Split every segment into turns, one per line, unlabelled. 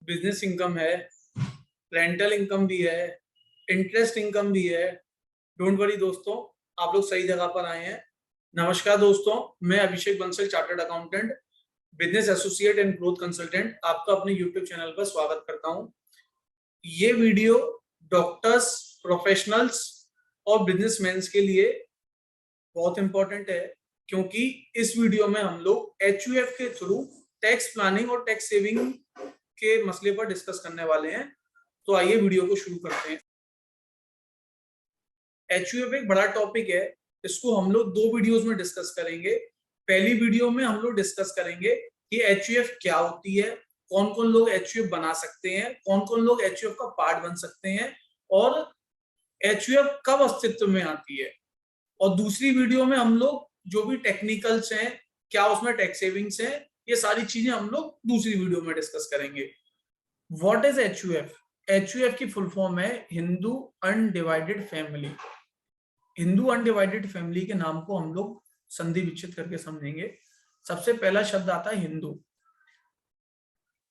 Business income है, rental income भी है, इंटरेस्ट इनकम भी है। डोंट वरी दोस्तों, आप लोग सही जगह पर आए हैं। नमस्कार दोस्तों, मैं Abhishek Bansal, chartered accountant, business associate and growth consultant, आपका अपने यूट्यूब चैनल पर स्वागत करता हूं। ये वीडियो डॉक्टर्स, प्रोफेशनल्स और बिजनेसमैन के लिए बहुत इंपॉर्टेंट है, क्योंकि इस वीडियो में हम लोग एचयूएफ के थ्रू टैक्स प्लानिंग और टैक्स सेविंग के मसले पर डिस्कस करने वाले हैं। तो आइए वीडियो को शुरू करते हैं। एचयूएफ एक बड़ा टॉपिक है, इसको हम लोग दो वीडियोस में डिस्कस करेंगे। पहली वीडियो में हम लोग डिस्कस करेंगे कि एचयूएफ क्या होती है, कौन कौन लोग एचयूएफ बना सकते हैं, कौन कौन लोग एचयूएफ का पार्ट बन सकते हैं और एचयूएफ कब अस्तित्व में आती है। और दूसरी वीडियो में हम लोग जो भी टेक्निकल्स हैं, क्या उसमें टैक्स सेविंग्स हैं, ये सारी चीजें हम लोग दूसरी वीडियो में डिस्कस करेंगे। What is HUF? एचयूएफ की फुल फॉर्म है Hindu undivided family. Hindu undivided family के नाम को हम लोग संधि विच्छेद करके समझेंगे। सबसे पहला शब्द आता है हिंदू।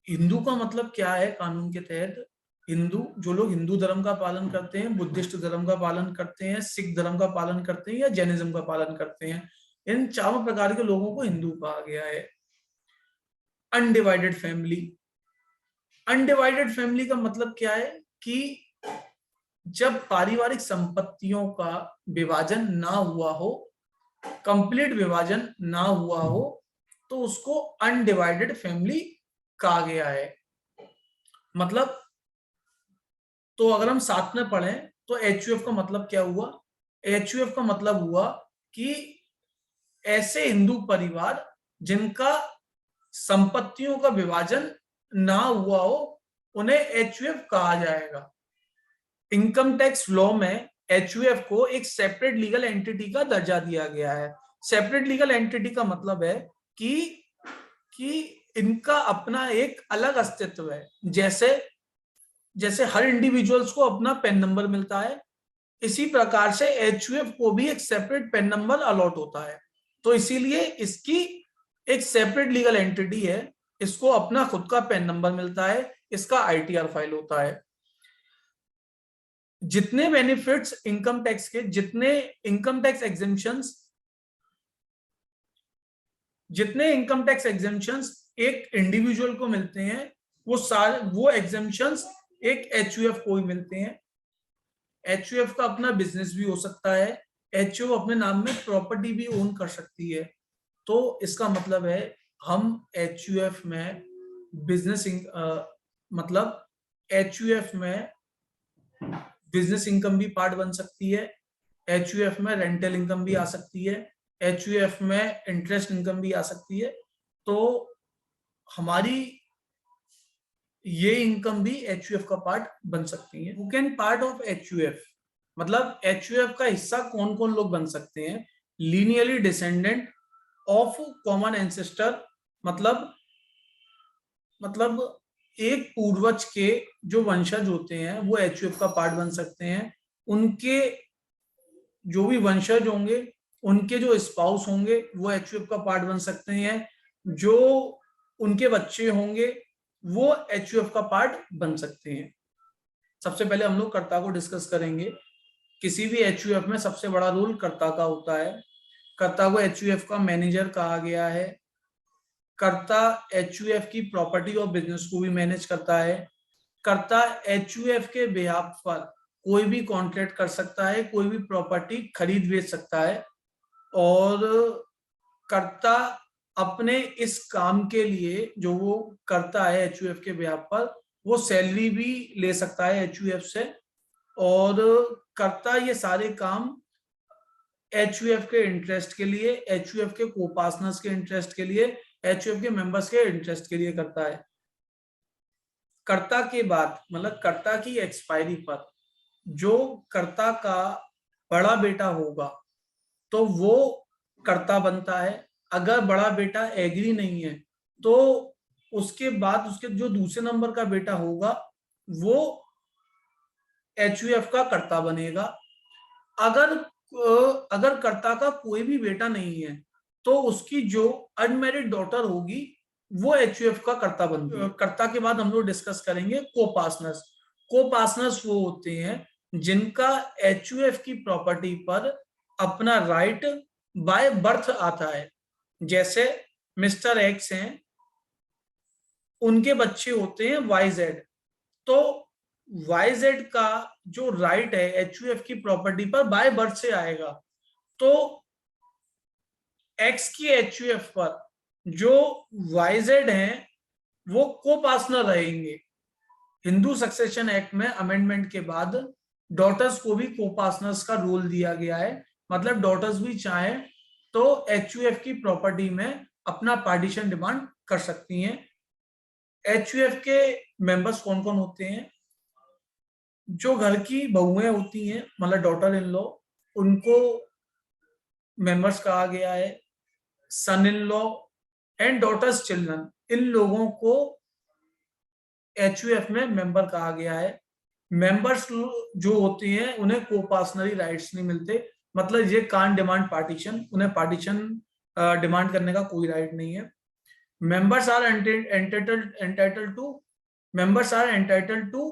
हिंदू का मतलब क्या है कानून के तहत? हिंदू, जो लोग हिंदू धर्म का पालन करते हैं, बुद्धिस्ट धर्म का पालन करते हैं, सिख धर्म का पालन करते हैं या जैनिज्म का पालन करते हैं, इन चारों प्रकार के लोगों को हिंदू कहा गया है। अनडिवाइडेड फैमिली, अनडिवाइडेड फैमिली का मतलब क्या है कि जब पारिवारिक संपत्तियों का विभाजन ना हुआ हो, कंप्लीट विभाजन ना हुआ हो, तो उसको अनडिवाइडेड फैमिली कहा गया है। मतलब, तो अगर हम साथ में पढ़ें तो एचयूएफ का मतलब क्या हुआ? एचयूएफ का मतलब हुआ कि ऐसे हिंदू परिवार जिनका संपत्तियों का विभाजन ना हुआ हो, उन्हें एचयूएफ कहा जाएगा। इनकम टैक्स लॉ में एचयूएफ को एक सेपरेट लीगल एंटिटी का दर्जा दिया गया है। सेपरेट लीगल एंटिटी का मतलब है कि इनका अपना एक अलग अस्तित्व है। जैसे हर इंडिविजुअल्स को अपना पेन नंबर मिलता है, इसी प्रकार से एचयूएफ को भी एक सेपरेट पेन नंबर अलॉट होता है। तो इसीलिए इसकी एक सेपरेट लीगल एंटिटी है, इसको अपना खुद का पेन नंबर मिलता है, इसका आईटीआर फाइल होता है। जितने बेनिफिट्स इनकम टैक्स के, जितने इनकम टैक्स एग्जेम्पशंस एक इंडिविजुअल को मिलते हैं, वो एग्जेम्पशंस एक एचयूएफ को ही मिलते हैं। एचयूएफ का अपना बिजनेस भी हो सकता है, एचयूएफ अपने नाम में प्रॉपर्टी भी ओन कर सकती है। तो इसका मतलब है हम एचयूएफ में बिजनेस मतलब एचयूएफ में बिजनेस इनकम भी पार्ट बन सकती है, एचयूएफ में रेंटल इनकम भी आ सकती है, एचयूएफ में इंटरेस्ट इनकम भी आ सकती है। तो हमारी ये इनकम भी एचयूएफ का पार्ट बन सकती है। Who can part of HUF, मतलब एचयूएफ का हिस्सा कौन कौन लोग बन सकते हैं? Linearly descendant of common ancestor, मतलब एक पूर्वज के जो वंशज होते हैं वो एचयूएफ का पार्ट बन सकते हैं। उनके जो भी वंशज होंगे, उनके जो स्पाउस होंगे वो एचयूएफ का पार्ट बन सकते हैं। जो उनके बच्चे होंगे वो एचयूएफ का पार्ट बन सकते हैं। सबसे पहले हम लोग कर्ता को डिस्कस करेंगे। किसी भी एचयूएफ में सबसे बड़ा रोल कर्ता का होता है। कर्ता को एचयूएफ का मैनेजर कहा गया है। कर्ता एचयूएफ की प्रॉपर्टी और बिजनेस को भी मैनेज करता है। कर्ता एचयूएफ के बिहाफ पर कोई भी कॉन्ट्रैक्ट कर सकता है, कोई भी प्रॉपर्टी खरीद बेच सकता है, और कर्ता अपने इस काम के लिए जो वो करता है एचयूएफ के बिहाफ पर, वो सैलरी भी ले सकता है एचयूएफ से। और कर्ता ये सारे काम एचयूएफ के इंटरेस्ट के लिए, एचयूएफ के को पार्टनर्स के इंटरेस्ट के लिए, एचयूएफ के मेंबर्स के इंटरेस्ट के लिए करता है। कर्ता के बाद, मतलब कर्ता की एक्सपायरी पर, जो कर्ता का बड़ा बेटा होगा तो वो कर्ता बनता है। अगर बड़ा बेटा एग्री नहीं है तो उसके बाद उसके जो दूसरे नंबर का बेटा होगा वो एचयूएफ का कर्ता बनेगा। अगर कर्ता का कोई भी बेटा नहीं है तो उसकी जो अनमैरिड डॉटर होगी वो एचयूएफ का कर्ता बनती है। कर्ता के बाद हम लोग डिस्कस करेंगे कोपार्टनर्स। कोपार्टनर्स वो होते हैं जिनका एचयूएफ की प्रॉपर्टी पर अपना राइट बाय बर्थ आता है। जैसे मिस्टर एक्स हैं, उनके बच्चे होते हैं वाई जेड, तो वाई जेड का जो राइट है एचयूएफ की प्रॉपर्टी पर बाय बर्थ से आएगा। तो एक्स की एचयूएफ पर जो वाई जेड हैं वो कोपार्टनर रहेंगे। हिंदू सक्सेशन एक्ट में अमेंडमेंट के बाद डॉटर्स को भी कोपार्टनर्स का रोल दिया गया है। मतलब डॉटर्स भी चाहें तो एचयूएफ की प्रॉपर्टी में अपना पार्टीशन डिमांड कर सकती हैं। एचयूएफ के मेंबर्स कौन कौन होते हैं? जो घर की बहुएं होती हैं, मतलब डॉटर इन लॉ, उनको मेंबर्स कहा गया है। Son in law and daughters children, इन लोगों को एचयूएफ में मेंबर कहा गया है। मेंबर्स जो होते हैं उन्हें कोपार्टनरी राइट्स नहीं मिलते, मतलब ये कान डिमांड पार्टीशन, उन्हें पार्टीशन डिमांड करने का कोई राइट नहीं है। Members are entitled to members are entitled to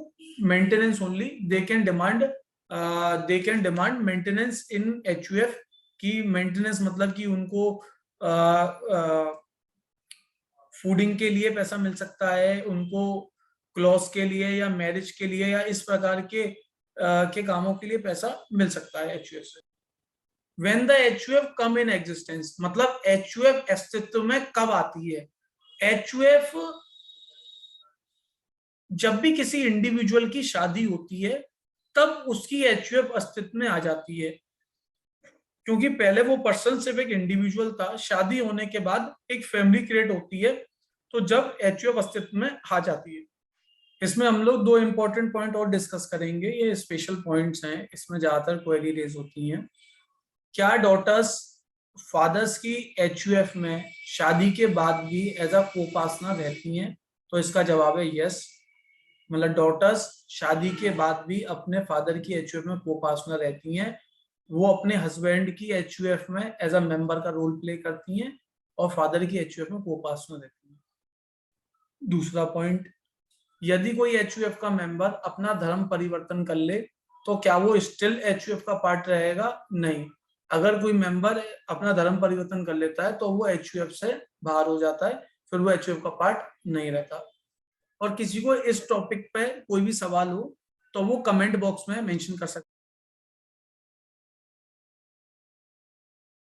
maintenance only. They can demand maintenance in HUF की maintenance मतलब कि उनको फूडिंग के लिए पैसा मिल सकता है, उनको क्लॉज के लिए या मैरिज के लिए या इस प्रकार के कामों के लिए पैसा मिल सकता है एचयूएफ से। When the HUF come in existence, मतलब HUF अस्तित्व में कब आती है? HUF जब भी किसी इंडिविजुअल की शादी होती है तब उसकी एचयूएफ अस्तित्व में आ जाती है, क्योंकि पहले वो पर्सन सिर्फ एक इंडिविजुअल था, शादी होने के बाद एक फैमिली क्रिएट होती है, तो जब एचयूएफ अस्तित्व में आ जाती है। इसमें हम लोग दो इंपॉर्टेंट पॉइंट और डिस्कस करेंगे, ये स्पेशल पॉइंट्स हैं, इसमें ज्यादातर क्वेरी रेज होती हैं। क्या डॉटर्स फादर्स की एचयूएफ में शादी के बाद भी एज अ कोपार्टनर रहती हैं? तो इसका जवाब है यस। मतलब डॉटर्स शादी के बाद भी अपने फादर की एचयूएफ में कोपार्टनर रहती हैं, वो अपने हस्बैंड की एचयूएफ में एज अ मेंबर का रोल प्ले करती हैं और फादर की एचयूएफ में कोपार्टनर रहती हैं। दूसरा पॉइंट, यदि कोई एचयूएफ का मेंबर अपना धर्म परिवर्तन कर ले तो क्या वो स्टिल एचयूएफ का पार्ट रहेगा? नहीं। अगर कोई मेंबर अपना धर्म परिवर्तन कर लेता है तो वो एचयूएफ से बाहर हो जाता है, फिर वो एचयूएफ का पार्ट नहीं रहता। और किसी को इस टॉपिक पे कोई भी सवाल हो तो वो कमेंट बॉक्स में मेंशन कर सकते हैं।